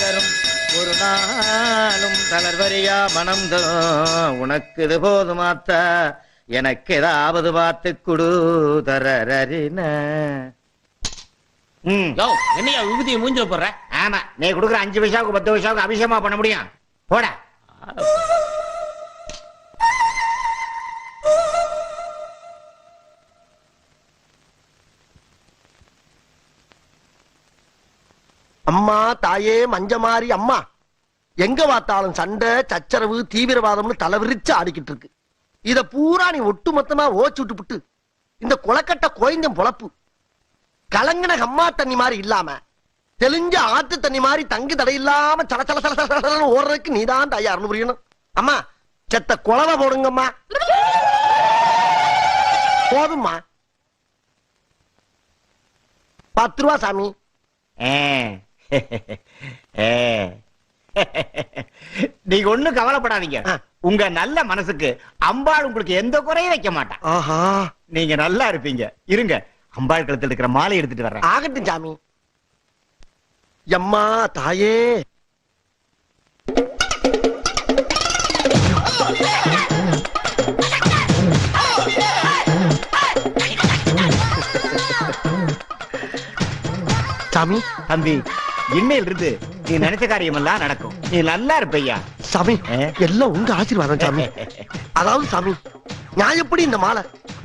தரும் ஒரு நாளும் தளர்வரியா மனம் தரும் உனக்கு இது போதுமாத்தா எனக்கு ஏதாவது பார்த்து குடு தரறின. என்னையா விபூதியை மூஞ்சில போடுற? ஆமா, நீ கொடுக்குற 5 பைசாவுக்கு 10 பைசாவுக்கு அபிஷேகமா பண்ண முடியும்? போட. அம்மா தாயே மஞ்சமாரி அம்மா, எங்க பார்த்தாலும் சண்டை சச்சரவு தீவிரவாதம்னு தலைவிரிச்சு ஆடிக்கிட்டு இருக்கு. இத பூரா நீ ஒட்டு மொத்தமா ஓச்சு விட்டு இந்த குளக்கட்ட கோயந்தம் பொழப்பு கலங்கின அம்மா தண்ணி மாதிரி இல்லாம தெளிஞ்ச ஆத்து தண்ணி மாதிரி தங்கு தடை இல்லாம சல சல சல சல ஓடுறதுக்கு நீதான் தயார்னு புரியணும். அம்மா செத்த குளவை போடுங்கம்மா. போதும்மா. 10 ரூபா சாமி. நீங்க ஒண்ணும் கவலைப்படாதீங்க. உங்க நல்ல மனசுக்கு அம்பாள் உங்களுக்கு எந்த குறையும் வைக்க மாட்டான். ஆஹா, நீங்க நல்லா இருப்பீங்க. இருங்க, அம்பாள் கழுத்துல இருக்கிற மாலை எடுத்துட்டு வர்றேன். ஆகட்டும் சாமி. அம்மா தாயே. சாமி. தம்பி, இன்னையில இருந்து நீ நினைச்ச காரியம் எல்லாம் நடக்கும். நீ நல்லா இருப்பையா. சாமி, எல்லாம் உங்க ஆசீர்வாதம் சாமி. அதாவது சாமி, நான் எப்படி இந்த மாலை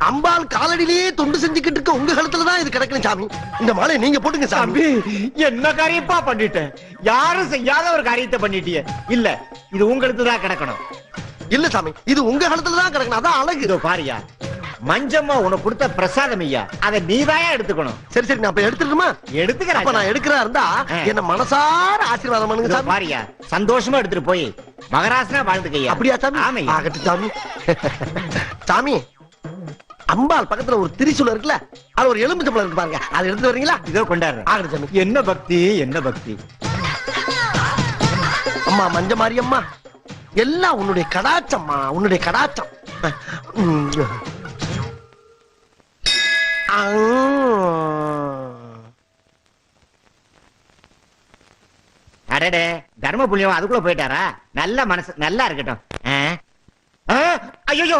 அம்பாள் காலடியிலேயே தொண்டு செஞ்சுக்கிட்டு இருக்க உங்க கழுத்துலதான் இது கிடக்கணும் சாமி. இந்த மாலை நீங்க போட்டுங்க சாமி. என்ன காரியப்பா பண்ணிட்டேன்? யாரும் செய்யாத ஒரு காரியத்தை பண்ணிட்டிய. இல்ல, இது உங்களுக்கு தான் கிடக்கணும். இல்ல சாமி, இது உங்க கழுத்துலதான் கிடக்கணும். அதான் அழகு. இதோ பாரியா, மஞ்சம்மா உனக்கு கொடுத்த பிரசாதம் ஐயா, அதை நீதாயா எடுத்துக்கணும். சரி சரி, நான் அப்ப எடுத்துக்கணுமா? எடுத்துக்கிறேன். அப்ப நான் எடுக்கிறா இருந்தா என்ன மனசார ஆசீர்வாதம் பண்ணுங்க சாமி. பாரியா, சந்தோஷமா எடுத்துட்டு போய் மகராசனா வாழ்ந்துக்கையா. அப்படியா சாமி? ஆமையா. ஆகட்டும் சாமி. சாமி, அம்பாள் பக்கத்துல ஒரு திரிசூலம் இருக்குல்ல, அது ஒரு எலுமிச்சம்பழம் இருக்கு பாருங்க, அதை எடுத்து வரீங்களா? இதோ கொண்டாடுறேன். ஆகட்டும் சாமி. என்ன பக்தி, என்ன பக்தி. அம்மா மஞ்சமாரி அம்மா, எல்லாம் உன்னுடைய கடாச்சம்மா, உன்னுடைய கடாச்சம். அடடே, தர்ம புண்ணியம் அதுக்குள்ள போயிட்டாரா? நல்ல மனசு, நல்லா இருக்கட்டும். ஐயோ,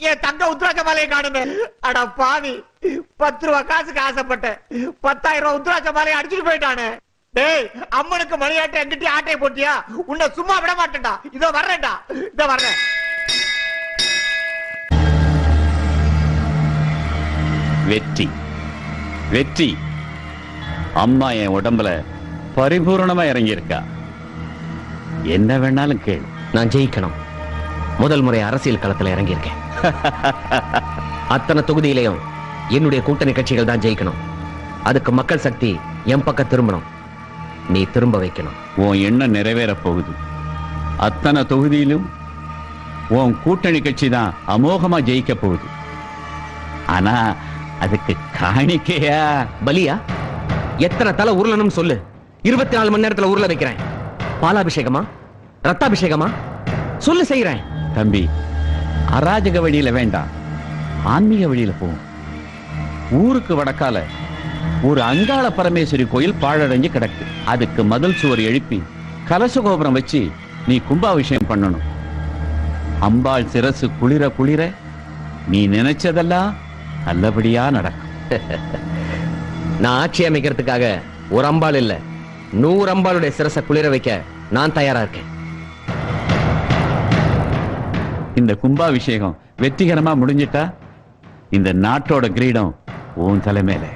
என் தங்க உத்ராட்ச மாலையை காணுமே. அட பாவி, 10 ரூபா காசுக்கு ஆசைப்பட்டேன், 10,000 ரூபாய் உத்ராட்ச மாலையை அடிச்சுட்டு போயிட்டானே. டேய், அம்மனுக்கு மணியாட்டை எங்கிட்ட ஆட்டையை போட்டியா? உன்னை சும்மா விட மாட்டேன்டா. இதோ வர்றேன்டா, இதோ வர்றேன். வெற்றி, வெற்றி. அம்மா என் உடம்புல பரிபூர்ணமா இறங்கி இருக்கா. என்ன வேணாலும் கேளு. நான் ஜெயிக்கணும். முதல் முறை அரசியல் களத்துல இறங்கி இருக்கேன். அத்தனை தொகுதியிலையும் என்னுடைய கூட்டணி கட்சிகள் தான் ஜெயிக்கணும். அதுக்கு மக்கள் சக்தி என் பக்கம் திரும்பணும். நீ திரும்ப வைக்கணும். உன் எண்ணம் நிறைவேற போகுது. அத்தனை தொகுதியிலும் உன் கூட்டணி கட்சி தான் அமோகமா ஜெயிக்க போகுது. ஆனா அதுக்கு காணிக்கையா? பலியா? எத்தனை தலை உருளணும் சொல்லு. 24 மணி நேரத்துல உருள வைக்கிறேன். பாலாபிஷேகமா, ரத்தாபிஷேகமா சொல்லு, செய்யறேன். தம்பி, அராஜக வழியில வேண்டாம், ஆன்மீக வழியில போகும். ஊருக்கு வடக்கால ஒரு அங்காள பரமேஸ்வரி கோயில் பாழடைஞ்சு கிடக்கு. அதுக்கு மதில் சுவர் எழுப்பி கலச கோபுரம் வச்சு நீ கும்பாபிஷேகம் பண்ணணும். அம்பாள் சிரசு குளிர குளிர நீ நினைச்சதெல்லாம் நல்லபடியா நடக்கும். நான் ஆட்சி அமைக்கிறதுக்காக ஒரு அம்பாள் இல்ல, 100 அம்பாளுடைய சிரசை குளிர வைக்க நான் தயாரா இருக்கேன். இந்த கும்பாபிஷேகம் வெற்றிகரமா முடிஞ்சிட்டா இந்த நாட்டோட கிரீடம் உன் தலைமையில.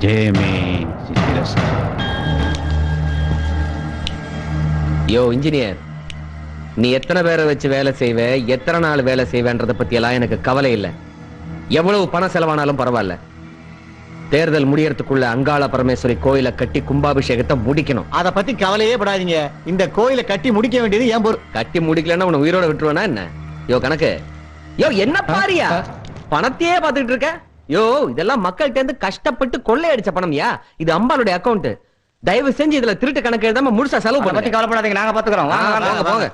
ஜெயமே சித்திரஸ். யோ இன்ஜினியர், நீ எத்தனை பேரை வச்சு வேலை செய்வ, எத்தனை நாள் வேலை செய்வேன்றத பத்தி எல்லாம் எனக்கு கவலை இல்லை. எவ்வளவு பணம் செலவானாலும் பரவாயில்ல. தேர்தல் முடியறதுக்குள்ள அங்காள பரமேஸ்வரி கோயிலை கட்டி கும்பாபிஷேகத்தை முடிக்கணும். அத பத்தி கவலையே படாதீங்க. இந்த கோயிலை கட்டி முடிக்க வேண்டியது ஏன் பொறுப்பு. கட்டி முடிக்கலன்னா உன்னை உயிரோட விட்டுருவேனா என்ன? யோ கணக்கு, யோ என்ன பாரியா, பணத்தையே பாத்துட்டு இருக்க. யோ இதெல்லாம் மக்கள்கிட்ட இருந்து கஷ்டப்பட்டு கொள்ளையடிச்ச பணம்யா. இது அம்பாளுடைய அக்கௌண்ட். தயவு செஞ்சு இதுல திருட்டு கணக்கு எழுதாம முழுசா செலவு பண்ண. பத்தி கவலைப்படாதீங்க, நாங்க பாத்துக்கிறோம். போங்க போங்க.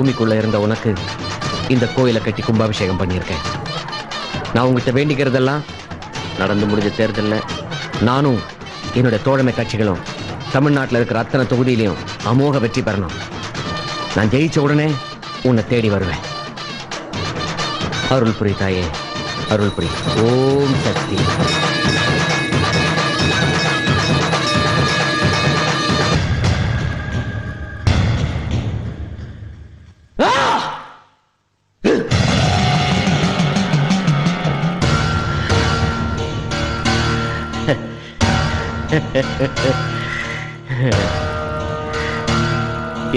பூமிக்குள்ள இருந்த உனக்கு இந்த கோயிலை கட்டி கும்பாபிஷேகம் பண்ணியிருக்கேன். நான் உங்ககிட்ட வேண்டிக்கிறதெல்லாம் நடந்து முடிஞ்ச தேர்தல்ல நானும் என்னுடைய தோழமை கட்சிகளும் தமிழ்நாட்டில் இருக்கிற அத்தனை தொகுதியிலையும் அமோக வெற்றி பெறணும். நான் ஜெயிச்ச உடனே உன்னை தேடி வருவேன். அருள் புரி தாயே, அருள் புரி. ஓம் சக்தி.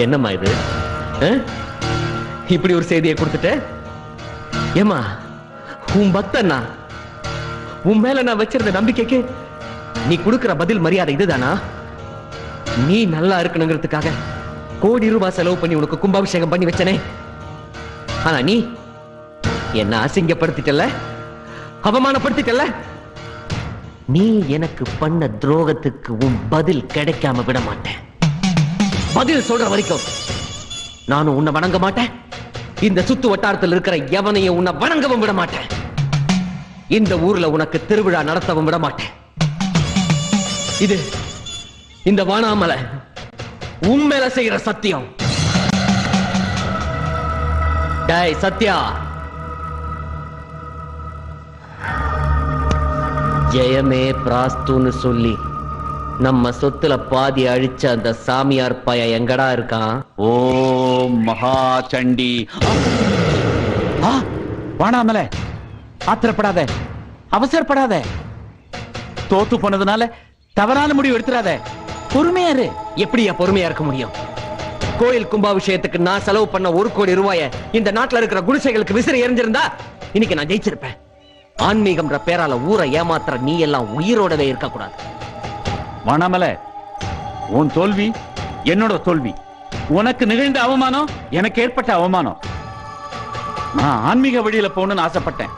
என்னம்மா இது? இப்படி ஒரு செய்தியை கொடுத்துட்ட? ஏமா, உன் பக்தன்னா உன் மேல நான் வச்சிருந்த நம்பிக்கைக்கு நீ கொடுக்கிற பதில் மரியாதை இதுதானா? நீ நல்லா இருக்கணுங்கிறதுக்காக கோடி ரூபாய் செலவு பண்ணி உனக்கு கும்பாபிஷேகம் பண்ணி வச்சனே. ஆனா நீ என்ன அசிங்கப்படுத்திட்டல, அவமானப்படுத்திட்டல. நீ எனக்கு பண்ண துரோகத்துக்கு உன் பதில் கிடைக்காம விட மாட்டேன். பதில் சொல்ற வரைக்கும் நானும் உன்னை வணங்க மாட்டேன். இந்த சுத்து வட்டாரத்தில் இருக்கிற எவனையும் உன்னை வணங்கவும் விட மாட்டேன். இந்த ஊர்ல உனக்கு திருவிழா நடத்தவும் விட மாட்டேன். இது இந்த வானாமலை உன் மேல செய்யற சத்தியம். டேய் சத்யா, ஜெயமே பிராஸ்துன்னு சொல்லி நம்ம சொத்துல பாதி அழிச்ச அந்த சாமியார் பய எங்கடா இருக்கான்? ஓம் மகா சண்டி. வானாமலை, ஆத்திரப்படாத, அவசரப்படாத. தோத்து போனதுனால தவறான முடிவு எடுத்துறாத. பொறுமையாரு. எப்படியா பொறுமையா இருக்க முடியும்? கோயில் கும்பாபிஷேகத்துக்கு நான் செலவு பண்ண 1 கோடி ரூபாய இந்த நாட்டுல இருக்கிற குடிசைகளுக்கு விசிறி எரிஞ்சிருந்தா இன்னைக்கு நான் ஜெயிச்சிருப்பேன். ஆன்மீகம்ன்ற பேரால ஊரை ஏமாத்துற நீ எல்லாம் உயிரோடவே இருக்க கூடாது. வானாமலை, உன் தோல்வி என்னோட தோல்வி. உனக்கு நிகழ்ந்த அவமானம் எனக்கு ஏற்பட்ட அவமானம். நான் ஆன்மீக வழியில போகணும்னு ஆசைப்பட்டேன்.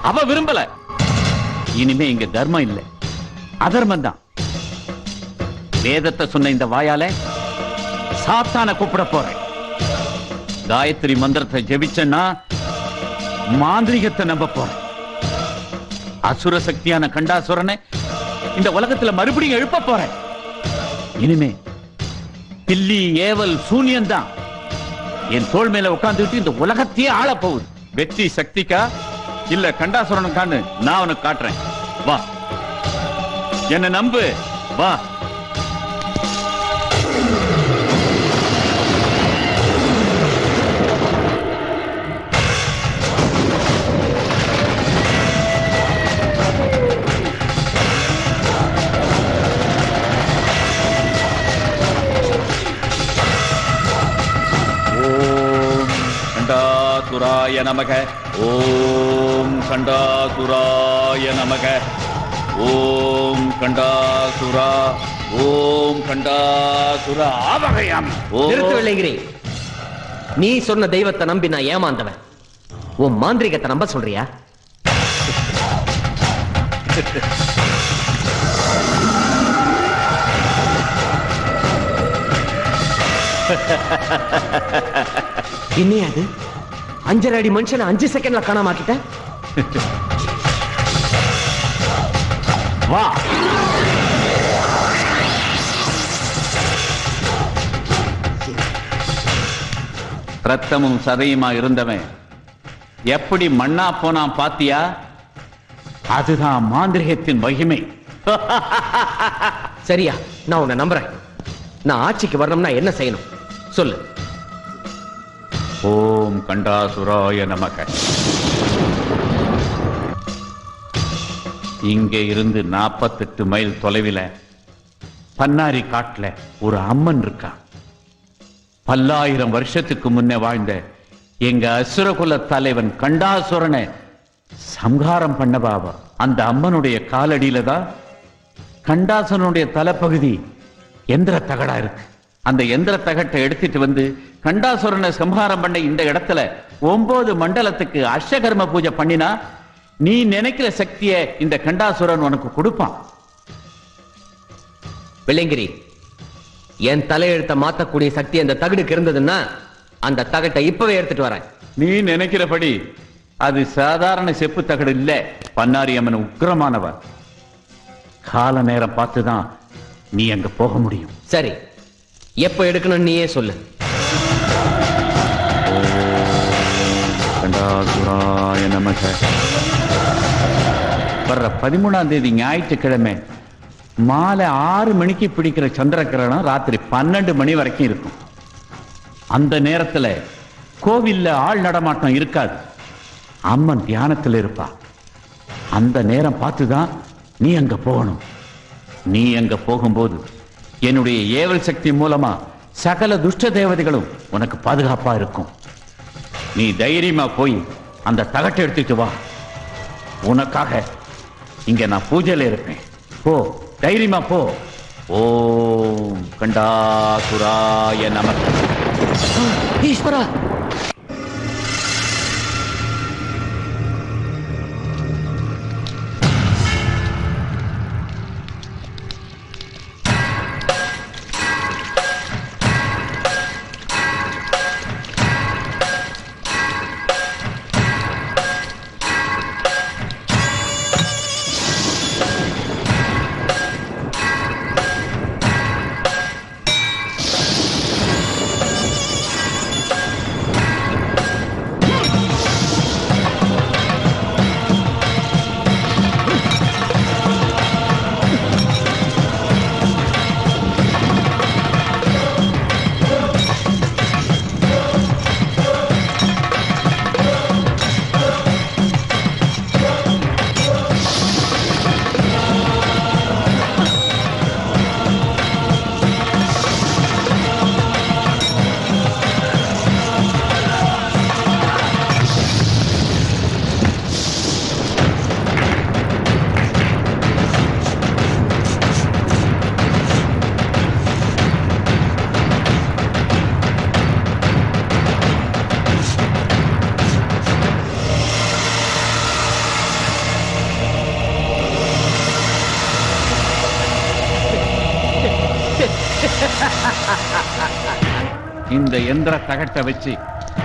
அவ விரும்பல. இனிமே இங்க தர்மம் இல்லை, அதர்மம் தான். வேதத்தை சொன்ன இந்த வாயால சாத்தான கூப்பிட போறேன். காயத்ரி மந்திரத்தை ஜெபிச்சேன்னா மாந்திரிகத்தை நம்ப போறேன். அசுர சக்தியான கண்டாசுரனை இந்த உலகத்துல மறுபடியும் எழுப்ப போறேன். இனிமே பில்லி ஏவல் சூனியம் தான் என் தோள் மேல உட்கார்ந்துட்டு இந்த உலகத்தையே ஆள போகுது. வெற்றி சக்திக்கா இல்ல கண்டாசுரனுக்கான்னு நான் உனக்கு காட்டுறேன். வா, என்ன நம்பு. வா. கண்டாசுராய நமக. ஓம் கண்டாசுராய நமக. ஓம் கண்டாசுரா. ஓம் கண்டாசுரா ஆவகையாமி. நிறுத்து வெள்ளையங்கிரி. நீ சொன்ன தெய்வத்தை நம்பி நான் ஏமாந்தவன். உன் மாந்திரிகத்தை நம்ப சொல்றியா? இன்னே அது 5 அடி மனுஷனை 5 செகண்ட்ல காணாமாக்கிட்ட. வா. ரத்தமும் சதையுமா இருந்தவன் எப்படி மண்ணா போனான் பாத்தியா? அதுதான் மாந்திரிகத்தின் மகிமை. சரியா, நான் உன்னை நம்புறேன். நான் ஆட்சிக்கு வரணும்னா என்ன செய்யணும் சொல்லு. ஓம் கண்டாசுராய நமக. இங்கே இருந்து 48 மைல் தொலைவில் பன்னாரி காட்டுல ஒரு அம்மன் இருக்கா. பல்லாயிரம் வருஷத்துக்கு முன்னே வாழ்ந்த எங்க அசுரகுல தலைவன் கண்டாசுரனை சம்ஹாரம் பண்ண பாபா. அந்த அம்மனுடைய காலடியில தான் கண்டாசுரனுடைய தலைப்பகுதி எந்திர தகடா இருக்கு. அந்த எந்திர தகட்டை எடுத்துட்டு வந்து கண்டாசுரனை சம்ஹாரம் பண்ண இந்த இடத்துல 9 மண்டலத்துக்கு அஷ்டகர்ம பூஜை பண்ணினா நீ நினைக்கிற சக்தியை இந்த கண்டாசுரன் உனக்கு கொடுப்பான். வெள்ளையங்கிரி, என் தலையெழுத்த மாத்தக்கூடிய சக்தி அந்த தகடுக்கு இருந்ததுன்னா அந்த தகட்டை இப்பவே எடுத்துட்டு வரேன். நீ நினைக்கிறபடி அது சாதாரண செப்பு தகடு இல்ல. பன்னாரி அம்மன் உக்கிரமானவர். கால நேரம் பார்த்துதான் நீ அங்க போக முடியும். சரி, எப்ப எடுக்கணும் நீயே சொல்லு. கண்டாசுராய நமக. வர்ற 13ஆம் தேதி ஞாயிற்றுக்கிழமை மாலை 6 மணிக்கு பிடிக்கிற சந்திர கிரகணம் ராத்திரி 12 மணி வரைக்கும் இருக்கும். அந்த நேரத்துல கோவில்ல ஆள் நடமாட்டம் இருக்காது. அம்மன் தியானத்தில் இருப்பா. அந்த நேரம் பார்த்துதான் நீ அங்க போகணும். நீ அங்க போகும்போது என்னுடைய ஏவல் சக்தி மூலமா சகல துஷ்ட தேவதைகளும் உனக்கு பாதுகாப்பா இருக்கும். நீ தைரியமா போய் அந்த தகட்டை எடுத்துட்டு வா. உனக்காக இங்க நான் பூஜையில இருப்பேன். போ, தைரியமா போ. ஓம் கண்டாசுராய நமக. ஈஸ்வரா, இந்த எந்திர தகட்டை வச்சு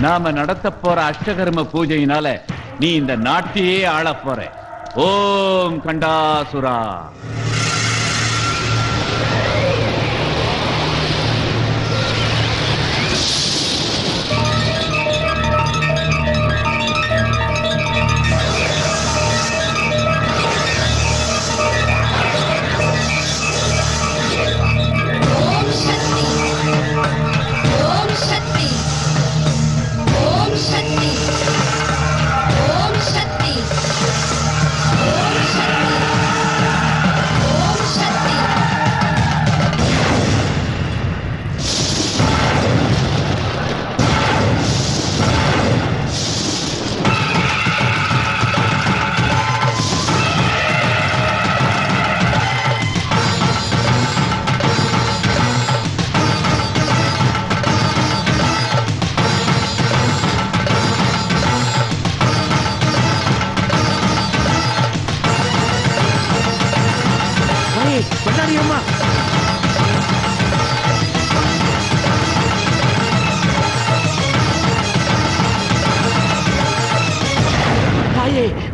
நாம நடத்த போற அஷ்டகர்ம பூஜையினால நீ இந்த நாட்டையே ஆள போற. ஓம் கண்டாசுரா.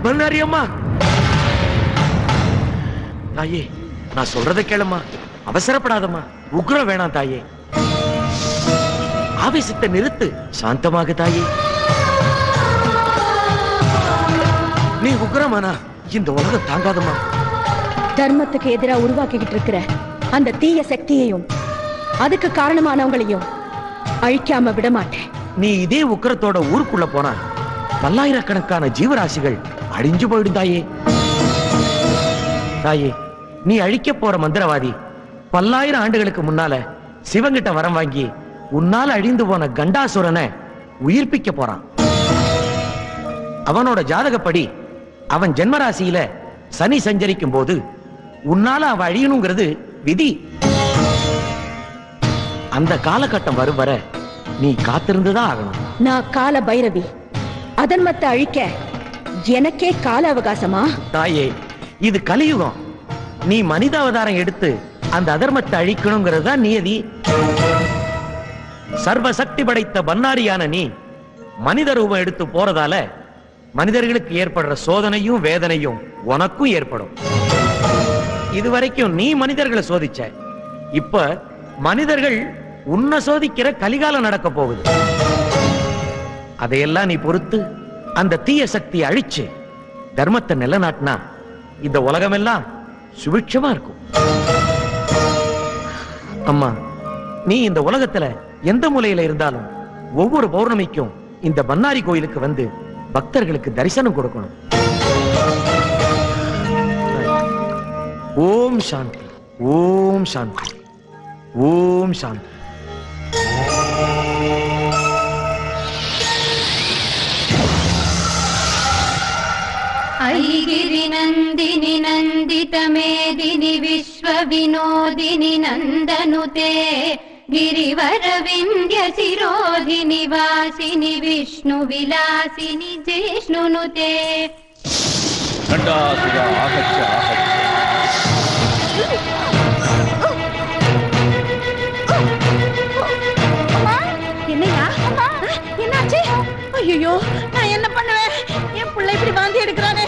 பண்ணாரியம்மா, தாயே நான் சொல்றதை கேளுமா. அவசரப்படாதம்மா. உக்ரம் வேணாம் தாயே. ஆவேசத்தை நிறுத்து. சாந்தமாக தாயே. நீ உக்ரமானா இந்த உலகம் தாங்காதம்மா. தர்மத்துக்கு எதிராக உருவாக்கிக்கிட்டு இருக்கிற அந்த தீய சக்தியையும் அதுக்கு காரணமானவங்களையும் அழிக்காம விட மாட்டேன். நீ இதே உக்கிரத்தோட ஊருக்குள்ள போனா பல்லாயிரக்கணக்கான ஜீவராசிகள் அழிஞ்சு போயிடும் தாயே. தாயே, நீ அழிக்க போற மந்திரவாதி 1000 ஆண்டுகளுக்கு முன்னால சிவங்கிட்ட வரம் வாங்கி உன்னால அழிந்து போன கண்டாசுரனை உயிர்ப்பிக்க போறான். அவனோட ஜாதகப்படி அவன் ஜென்மராசியில சனி சஞ்சரிக்கும் போது உன்னால அவ அழியணுங்கிறது விதி. அந்த காலகட்டம் வரும் வர நீ காத்திருந்துதான் ஆகணும். நான் கால பைரவி. அதர்மத்தை அழிக்க எனக்கே கால அவகாசமா? தாயே, இது கலியுகம். நீ மனித அவதாரம் எடுத்து அந்த அதர்மத்தை அழிக்கணுங்கிறது தான் நியதி. சர்வ சக்தி படைத்த பன்னாரியான நீ மனித ரூபம் எடுத்து போறதால மனிதர்களுக்கு ஏற்படுற சோதனையும் வேதனையும் உனக்கும் ஏற்படும். இதுவரைக்கும் நீ மனிதர்களை சோதிச்ச, இப்ப மனிதர்கள் உன்னை சோதிக்கிற கலிகாலம் நடக்க போகுது. அதையெல்லாம் நீ பொறுத்து அந்த தீய சக்தியை அழிச்சு தர்மத்தை நிலைநாட்டினா இந்த உலகமெல்லாம் சுபிட்சமா இருக்கும். அம்மா, நீ இந்த உலகத்துல எந்த மூலையில இருந்தாலும் ஒவ்வொரு பௌர்ணமிக்கும் இந்த பன்னாரி கோயிலுக்கு வந்து பக்தர்களுக்கு தரிசனம் கொடுக்கணும். ஓம் சாந்தி, ஓம் சாந்தி, ஓம் சாந்தி. ऐगिरि नन्दिनि नन्दित मेदिनि विश्व विनोदिनि नन्दनुते गिरिवर विन्ध्य शिरोधिनि वासिनि विष्णु विलासिनि जिष्णुनुते ஐயோ, நான் என்ன பண்ணுவேன்? என் பிள்ளை இப்படி வாந்தி எடுக்கிறானே.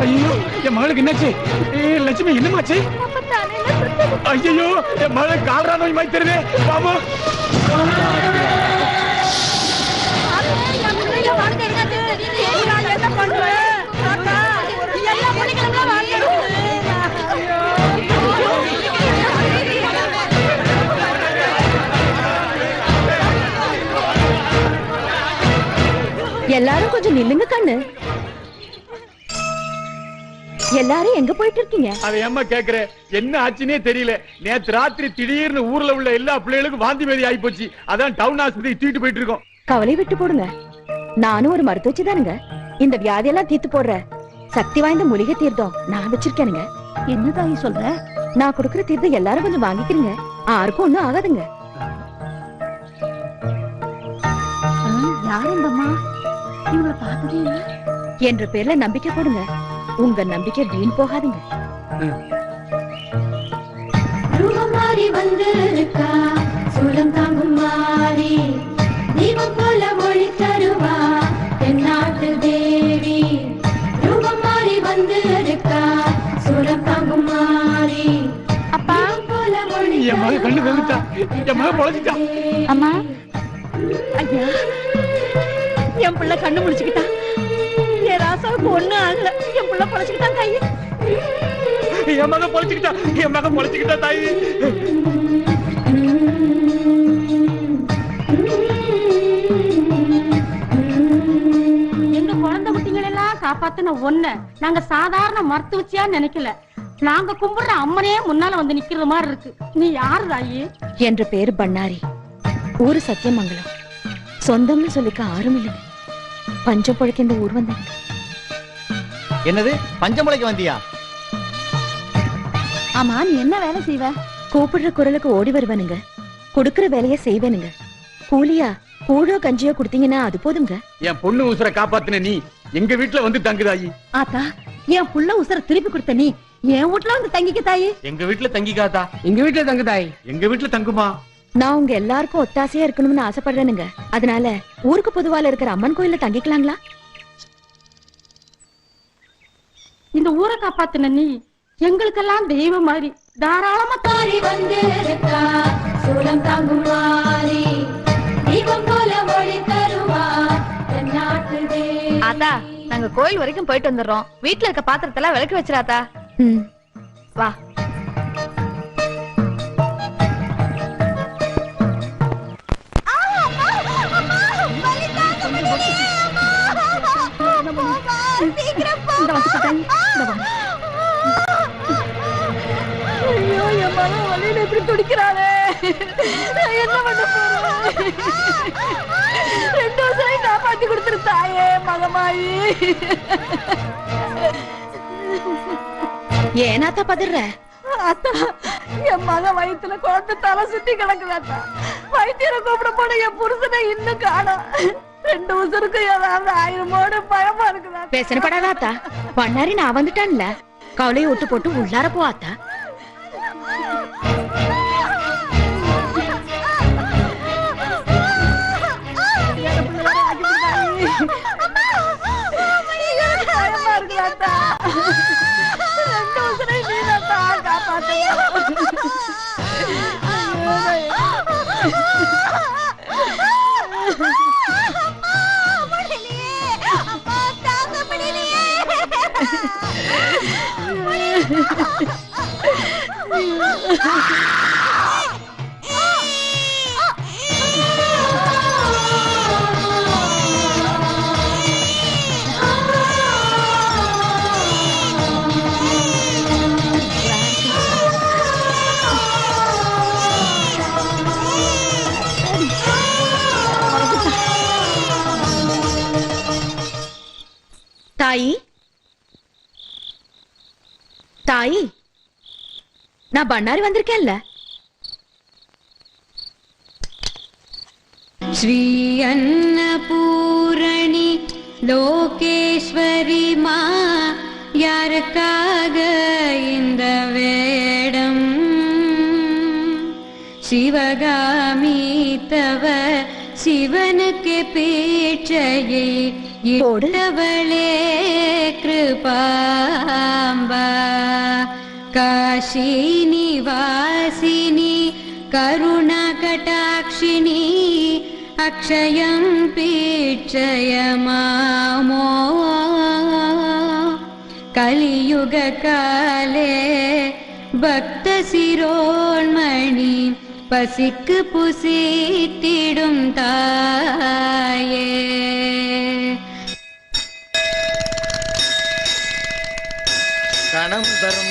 ஐயோ, என் மகளுக்கு என்னாச்சு? லட்சுமி, என்னமாச்சு? ஐயோ, என் மகளுக்கு கால்ரா நோய் மாதிரி தெரியுது. பாபு, என்ன பண்ணுவேன்? எல்லா பிள்ளைகளும் வாந்தி எடுக்குது. எல்லாரும் கொஞ்சம் நில்லுங்க கண்ணு. எல்லாரும் எங்க போயிட்டு இருக்கீங்க? அதை ஏம்மா கேக்குற? என்ன ஆச்சுன்னே தெரியல. நேத்து ராத்திரி திடீர்னு ஊர்ல உள்ள எல்லா பிள்ளைகளுக்கும் வாந்தி பேதி ஆகி போச்சு. அதான் டவுன் ஆஸ்பத்திரி தூக்கிட்டு போயிட்டு இருக்கோம். கவலை விட்டு போடுங்க. நானும் ஒரு மருத்துவச்சி தானுங்க. இந்த வியாதியெல்லாம் தீர்த்து போடுற சக்தி வாய்ந்த மூலிகை தீர்த்தம் நான் வச்சிருக்கேனுங்க. என்ன தாயி சொல்ற? நான் கொடுக்கிற தீர்த்தம் எல்லாரும் கொஞ்சம் வாங்கிக்கிறீங்க. யாருக்கும் ஒண்ணும் ஆகாதுங்க. யார் இந்த அம்மா? இவங்களை பார்த்ததே இல்ல. என்ற பேர்ல நம்பிக்கை போடுங்க. உங்க நம்பிக்கை வீண் போகாதுங்க. ரூபமாரி வந்திருக்கா சூலம் தாங்கும் மாறி தீபம் போல ஒளி தருவா தென்னாட்டு தேவி. ரூபமாரி வந்திருக்கா சூலம் தாங்கும் மாறி அப்பா போல ஒளி என் மக கண்ணு வந்துட்டா. என் மக பொழைச்சிட்டா. அம்மா, ஐயா, என் பிள்ளை கண்ணு முடிச்சுக்கிட்டா. என் ராசாவுக்கு ஒண்ணு ஆகல. என் பிள்ளை பொழைச்சுக்கிட்டான் தாயி. என் மக பொழைச்சுக்கிட்டா. என் மக பொழைச்சுக்கிட்டா தாயி. எங்க குழந்தை குட்டிகள் எல்லாம் காப்பாத்தின ஒண்ணு நாங்க சாதாரண மருத்துவச்சியா நினைக்கல. நாங்க கும்பிடுற அம்மனே முன்னால வந்து நிக்கிற மாதிரி இருக்கு. நீ யாரு தாயி? என்ற பேரு பண்ணாரி. ஊரு சத்தியமங்கலம். சொந்தம்னு சொல்லிக்க ஆறும் இல்லைங்க. பஞ்சம் பொழைக்க இந்த ஊர் வந்தாங்க. என்னது பஞ்சமுளைக்கு வந்தியா? ஆமா, நீ என்ன வேலை செய்வ? கூப்பிடுற குரலுக்கு ஓடி வருவேனுங்க. கொடுக்கிற வேலையை செய்வேனுங்க. கூலியா கூழோ கஞ்சியோ குடுத்தீங்கன்னா அது போதுங்க. என் பொண்ணு உசுரை காப்பாத்தின நீ எங்க வீட்டுல வந்து தங்குதாயி. ஆத்தா, என் புள்ள உசர திருப்பி கொடுத்த நீ என் வீட்டுல வந்து தங்கிக்க தாயி. எங்க வீட்டுல தங்கிக்காதா? எங்க வீட்டுல தங்குதாய். எங்க வீட்டுல தங்குமா? நான் உங்க எல்லாருக்கும் ஒத்தாசையா இருக்கணும்னு ஆசைப்படுறேனுங்க. அதனால ஊருக்கு பொதுவால இருக்கிற அம்மன் கோயில்ல தங்கிக்கலாங்களா? இந்த ஊரை காப்பாத்தின நீ எங்களுக்கெல்லாம் தெய்வம் மாதிரி தாராளமா தாரி வந்திருக்கா சூலம் தாங்கும் மாறி தீபம் போல ஒளி தருவா தென்னாட்டு தேவி. ஆத்தா, நாங்க கோயில் வரைக்கும் போயிட்டு வந்துடுறோம். வீட்டுல இருக்க பாத்திரத்தெல்லாம் விளக்கி வச்சிராத்தா. வா. ஐயோ, என் மகன் வழியில எப்படி துடிக்கிறாளே. என்ன பண்ண போறேன்? 2 வருஷம் காப்பாத்தி கொடுத்துருத்தாயே மகமாயி. ஏனாத்தா பதற? அத்தா, என் மக வயிற்றுல குழந்தை தலை சுத்தி கிடக்குதாத்தா. வைத்தியரை கூப்பிட போன என் புருஷனை இன்னும் காணோம். 2 வருஷத்துக்கு ஏதாவது ஆயிரமோட பயமா இருக்குதா? பேசப்படாதாத்தா. பண்ணாரி நான் வந்துட்டான்ல. கவலையை விட்டு போட்டு உள்ளார போவாத்தா. பயமா இருக்குதாத்தா. 2 உசுரை நீதாத்தா காப்பாத்தணும். தாயி தாயி, நான் பண்ணாரி வந்திருக்கேன்ல. ஸ்ரீ அன்னபூரணி லோகேஸ்வரி மா, யாருக்காக இந்த வேடம்? சிவகாமி தவ சிவனுக்கு பீட்சையை இட்டவளே கிருபாம்பா. காஷி நிவாசினி கருணா கடாட்சிணி, அக்ஷயம் பீட்சய மாமோ. கலியுக காலே பக்த சிரோன்மணி, பசிக்கு புசித்திடும் தாயே. கணம் தரும்